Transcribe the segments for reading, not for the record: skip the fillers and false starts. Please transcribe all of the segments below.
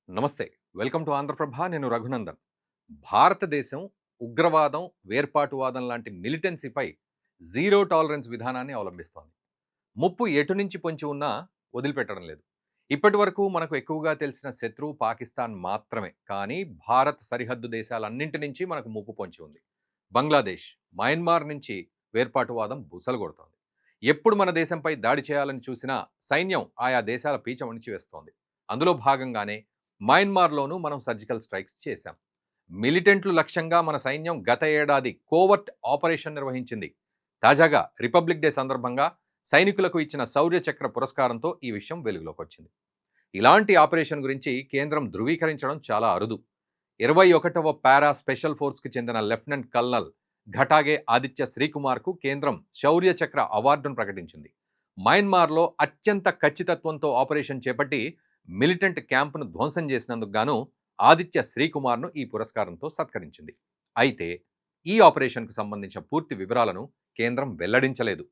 నమస్తే. Welcome to Andhra Prabha. నేను రఘునందన్. భారతదేశం ఉగ్రవాదం, వేర్పాటువాదం లాంటి మిలిటెన్సీపై జీరో టాలరెన్స్ విధానాన్ని అవలంబిస్తోంది. ముప్పు ఎటు నుంచి పొంచి ఉన్నా వదిలిపెట్టడం లేదు. ఇప్పటివరకు మనకు ఎక్కువగా తెలిసిన శత్రువు పాకిస్తాన్ మాత్రమే. కానీ భారత్ సరిహద్దు దేశాలన్నింటి నుంచి మనకు ముప్పు పొంచి ఉంది. బంగ్లాదేశ్, మయన్మార్ నుంచి వేర్పాటువాదం బుసలుగొడుతోంది. ఎప్పుడు మన దేశంపై దాడి చేయాలని చూసినా సైన్యం ఆయా దేశాల పీచ వణిచివేస్తోంది. అందులో భాగంగానే మయన్మార్లోనూ మనం సర్జికల్ స్ట్రైక్స్ చేశాం. మిలిటెంట్లు లక్ష్యంగా మన సైన్యం గత ఏడాది కోవర్ట్ ఆపరేషన్ నిర్వహించింది. తాజాగా రిపబ్లిక్ డే సందర్భంగా సైనికులకు ఇచ్చిన శౌర్య చక్ర పురస్కారంతో ఈ విషయం వెలుగులోకి వచ్చింది. ఇలాంటి ఆపరేషన్ గురించి కేంద్రం ధృవీకరించడం చాలా అరుదు. 21వ పారా స్పెషల్ ఫోర్స్కి చెందిన లెఫ్టినెంట్ కల్నల్ ఘటాగే ఆదిత్య శ్రీకుమార్కు కేంద్రం శౌర్య చక్ర అవార్డును ప్రకటించింది. మయన్మార్లో అత్యంత ఖచ్చితత్వంతో ఆపరేషన్ చేపట్టి మిలిటెంట్ క్యాంపును ధ్వంసం చేసినందుకు గాను ఆదిత్య శ్రీకుమార్ను ఈ పురస్కారంతో సత్కరించింది. అయితే ఈ ఆపరేషన్కు సంబంధించిన పూర్తి వివరాలను కేంద్రం వెల్లడించలేదు.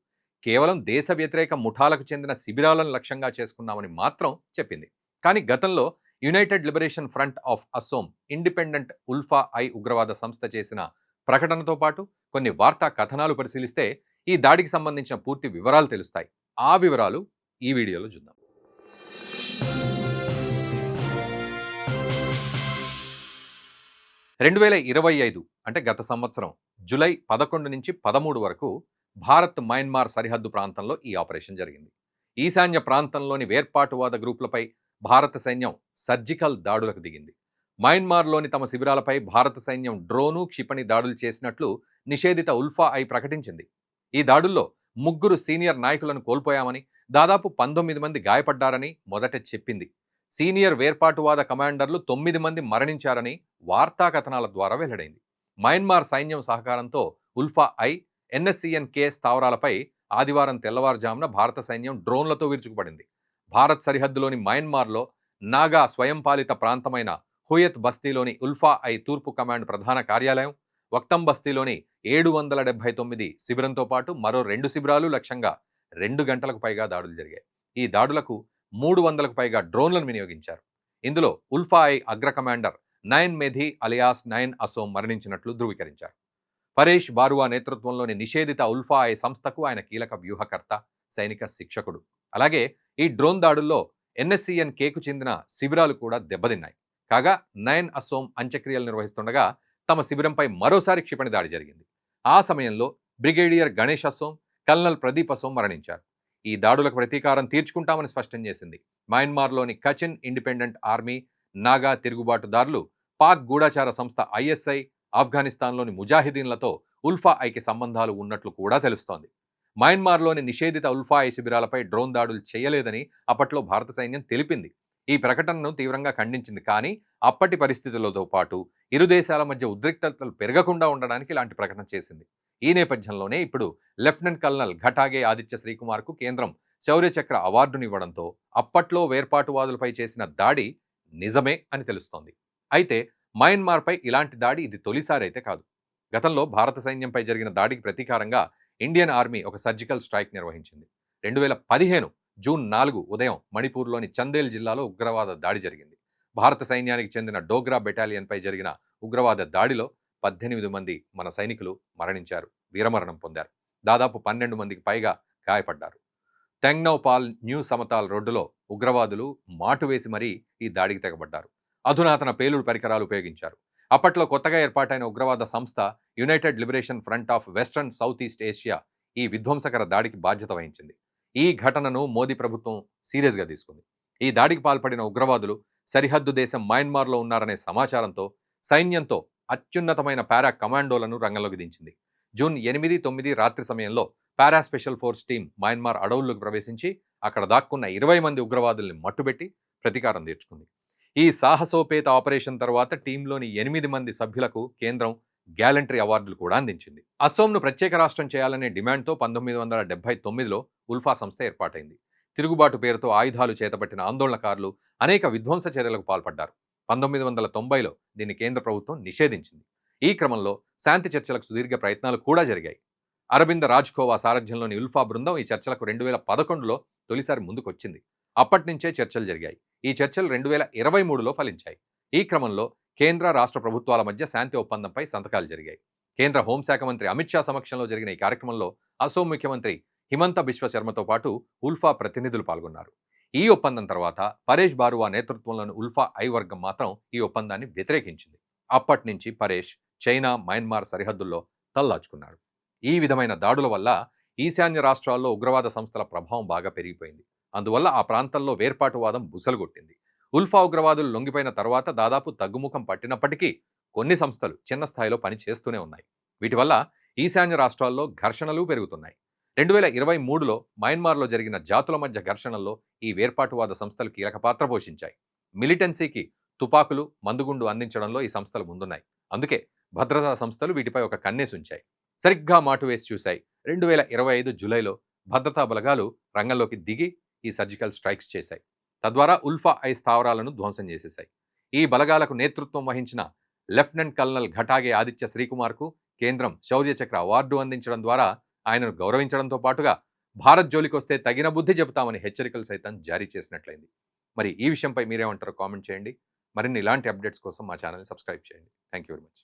కేవలం దేశ వ్యతిరేక ముఠాలకు చెందిన శిబిరాలను లక్ష్యంగా చేసుకున్నామని మాత్రం చెప్పింది. కానీ గతంలో United liberation front of Assam, independent ULFA I ఉగ్రవాద సంస్థ చేసిన ప్రకటనతో పాటు కొన్ని వార్తా కథనాలు పరిశీలిస్తే ఈ దాడికి సంబంధించిన పూర్తి వివరాలు తెలుస్తాయి. ఆ వివరాలు ఈ వీడియోలో చూద్దాం. 2025 అంటే గత సంవత్సరం జూలై 11 నుంచి 13 వరకు భారత్ మయన్మార్ సరిహద్దు ప్రాంతంలో ఈ ఆపరేషన్ జరిగింది. ఈశాన్య ప్రాంతంలోని వేర్పాటువాద గ్రూపులపై భారత సైన్యం సర్జికల్ దాడులకు దిగింది. మయన్మార్లోని తమ శిబిరాలపై భారత సైన్యం డ్రోను, క్షిపణి దాడులు చేసినట్లు నిషేధిత ఉల్ఫా ఐ ప్రకటించింది. ఈ దాడుల్లో 3 సీనియర్ నాయకులను కోల్పోయామని, దాదాపు 19 మంది గాయపడ్డారని మొదట చెప్పింది. సీనియర్ వేర్పాటువాద కమాండర్లు 9 మంది మరణించారని వార్తా కథనాల ద్వారా వెల్లడైంది. మయన్మార్ సైన్యం సహకారంతో ఉల్ఫా ఐ, ఎన్ఎస్సిఎన్-కే స్థావరాలపై ఆదివారం తెల్లవారుజామున భారత సైన్యం డ్రోన్లతో విరుచుకుపడింది. భారత్ సరిహద్దులోని మయన్మార్లో నాగా స్వయంపాలిత ప్రాంతమైన హుయత్ బస్తీలోని ఉల్ఫా ఐ తూర్పు కమాండ్ ప్రధాన కార్యాలయం, వక్తం బస్తీలోని 779 శిబిరంతో పాటు మరో 2 శిబిరాలు లక్ష్యంగా 2 గంటలకు పైగా దాడులు జరిగాయి. ఈ దాడులకు 300లకు పైగా డ్రోన్లను వినియోగించారు. ఇందులో ఉల్ఫా ఐ అగ్ర కమాండర్ నయన్ మెధి అలియాస్ నయన్ అసోం మరణించినట్లు ధృవీకరించారు. పరేష్ బారువా నేతృత్వంలోని నిషేధిత ఉల్ఫా ఐ సంస్థకు ఆయన కీలక వ్యూహకర్త, సైనిక శిక్షకుడు. అలాగే ఈ డ్రోన్ దాడుల్లో ఎన్ఎస్సిఎన్-కేకు చెందిన శిబిరాలు కూడా దెబ్బతిన్నాయి. కాగా నయన్ అసోం అంత్యక్రియలు నిర్వహిస్తుండగా తమ శిబిరంపై మరోసారి క్షిపణి దాడి జరిగింది. ఆ సమయంలో బ్రిగేడియర్ గణేష్ అసోం, కల్నల్ ప్రదీప్ అసోం మరణించారు. ఈ దాడులకు ప్రతీకారం తీర్చుకుంటామని స్పష్టం చేసింది. మయన్మార్లోని కచిన్ ఇండిపెండెంట్ ఆర్మీ, నాగా తిరుగుబాటుదారులు, పాక్ గూఢచార సంస్థ ఐఎస్ఐ, ఆఫ్ఘనిస్తాన్లోని ముజాహిదీన్లతో ఉల్ఫా ఐకి సంబంధాలు ఉన్నట్లు కూడా తెలుస్తోంది. మయన్మార్లోని నిషేధిత ఉల్ఫా ఐ శిబిరాలపై డ్రోన్ దాడులు చేయలేదని అప్పట్లో భారత సైన్యం తెలిపింది. ఈ ప్రకటనను తీవ్రంగా ఖండించింది. కానీ అప్పటి పరిస్థితులతో పాటు ఇరు దేశాల మధ్య ఉద్రిక్తతలు పెరగకుండా ఉండడానికి ఇలాంటి ప్రకటన చేసింది. ఈ నేపథ్యంలోనే ఇప్పుడు లెఫ్టినెంట్ కల్నల్ ఘటాగే ఆదిత్య శ్రీకుమార్కు కేంద్రం శౌర్య చక్ర అవార్డునివ్వడంతో అప్పట్లో వేర్పాటువాదులపై చేసిన దాడి నిజమే అని తెలుస్తోంది. అయితే మయన్మార్పై ఇలాంటి దాడి ఇది తొలిసారి అయితే కాదు. గతంలో భారత సైన్యంపై జరిగిన దాడికి ప్రతీకారంగా ఇండియన్ ఆర్మీ ఒక సర్జికల్ స్ట్రైక్ నిర్వహించింది. 2015 జూన్ 4 ఉదయం మణిపూర్లోని చందేల్ జిల్లాలో ఉగ్రవాద దాడి జరిగింది. భారత సైన్యానికి చెందిన డోగ్రా బెటాలియన్పై జరిగిన ఉగ్రవాద దాడిలో 18 మంది మన సైనికులు మరణించారు, వీరమరణం పొందారు. దాదాపు 12 మందికి పైగా గాయపడ్డారు. తెంగ్నౌపాల్ న్యూ సమతాల్ రోడ్డులో ఉగ్రవాదులు మాటు వేసి మరీ ఈ దాడికి తెగబడ్డారు. అధునాతన పేలుడు పరికరాలు ఉపయోగించారు. అప్పట్లో కొత్తగా ఏర్పాటైన ఉగ్రవాద సంస్థ United liberation front of western south east Asia ఈ విధ్వంసకర దాడికి బాధ్యత వహించింది. ఈ ఘటనను మోదీ ప్రభుత్వం సీరియస్గా తీసుకుంది. ఈ దాడికి పాల్పడిన ఉగ్రవాదులు సరిహద్దు దేశం మయన్మార్లో ఉన్నారనే సమాచారంతో సైన్యంతో అత్యున్నతమైన పారా కమాండోలను రంగంలోకి దించింది. జూన్ 8, 9 రాత్రి సమయంలో para special force team Myanmar అడవుల్లోకి ప్రవేశించి అక్కడ దాక్కున్న 20 మంది ఉగ్రవాదుల్ని మట్టుబెట్టి ప్రతీకారం తీర్చుకుంది. ఈ సాహసోపేత ఆపరేషన్ తర్వాత టీంలోని 8 మంది సభ్యులకు కేంద్రం గ్యాలంటరీ అవార్డులు కూడా అందించింది. అసోంను ప్రత్యేక రాష్ట్రం చేయాలనే డిమాండ్తో 1979లో ఉల్ఫా సంస్థ ఏర్పాటైంది. తిరుగుబాటు పేరుతో ఆయుధాలు చేతబట్టిన ఆందోళనకారులు అనేక విధ్వంస చర్యలకు పాల్పడ్డారు. 1990లో దీన్ని కేంద్ర ప్రభుత్వం నిషేధించింది. ఈ క్రమంలో శాంతి చర్చలకు సుదీర్ఘ ప్రయత్నాలు కూడా జరిగాయి. అరవింద్ రాజ్ఖోవా సారథ్యంలోని ఉల్ఫా బృందం ఈ చర్చలకు 2011లో తొలిసారి ముందుకొచ్చింది. అప్పటి నుంచే చర్చలు జరిగాయి. ఈ చర్చలు 2023లో ఫలించాయి. ఈ క్రమంలో కేంద్ర రాష్ట్ర ప్రభుత్వాల మధ్య శాంతి ఒప్పందంపై సంతకాలు జరిగాయి. కేంద్ర హోంశాఖ మంత్రి అమిత్ షా సమక్షంలో జరిగిన ఈ కార్యక్రమంలో అసోం ముఖ్యమంత్రి హిమంత బిశ్వ శర్మతో పాటు ఉల్ఫా ప్రతినిధులు పాల్గొన్నారు. ఈ ఒప్పందం తర్వాత పరేష్ బారువా నేతృత్వంలోని ఉల్ఫా ఐ వర్గం మాత్రం ఈ ఒప్పందాన్ని వ్యతిరేకించింది. అప్పటి నుంచి పరేష్ చైనా మయన్మార్ సరిహద్దుల్లో తలదాచుకున్నాడు. ఈ విధమైన దాడుల వల్ల ఈశాన్య రాష్ట్రాల్లో ఉగ్రవాద సంస్థల ప్రభావం బాగా పెరిగిపోయింది. అందువల్ల ఆ ప్రాంతంలో వేర్పాటువాదం బుసలుగొట్టింది. ఉల్ఫా ఉగ్రవాదులు లొంగిపోయిన తర్వాత దాదాపు తగ్గుముఖం పట్టినప్పటికీ కొన్ని సంస్థలు చిన్న స్థాయిలో పని చేస్తూనే ఉన్నాయి. వీటి వల్ల ఈశాన్య రాష్ట్రాల్లో ఘర్షణలు పెరుగుతున్నాయి. 2023లో మయన్మార్లో జరిగిన జాతుల మధ్య ఘర్షణల్లో ఈ వేర్పాటువాద సంస్థలు కీలక పాత్ర పోషించాయి. మిలిటెన్సీకి తుపాకులు, మందుగుండు అందించడంలో ఈ సంస్థలు ముందున్నాయి. అందుకే భద్రతా సంస్థలు వీటిపై ఒక కన్నేసి ఉంచాయి. సరిగ్గా మాటు వేసి చూశాయి. 2025 జూలైలో భద్రతా బలగాలు రంగంలోకి దిగి ఈ సర్జికల్ స్ట్రైక్స్ చేశాయి. తద్వారా ఉల్ఫా ఐ స్థావరాలను ధ్వంసం చేసేశాయి. ఈ బలగాలకు నేతృత్వం వహించిన లెఫ్టినెంట్ కల్నల్ ఘటాగే ఆదిత్య శ్రీకుమార్కు కేంద్రం శౌర్య చక్ర అవార్డు అందించడం ద్వారా ఆయనను గౌరవించడంతో పాటుగా భారత్ జోలికొస్తే తగిన బుద్ధి చెబుతామని హెచ్చరికలు సైతం జారీ చేసినట్లయింది. మరి ఈ విషయంపై మీరేమంటారో కామెంట్ చేయండి. మరిన్ని ఇలాంటి అప్డేట్స్ కోసం మా ఛానల్ని సబ్స్క్రైబ్ చేయండి. Thank you very much.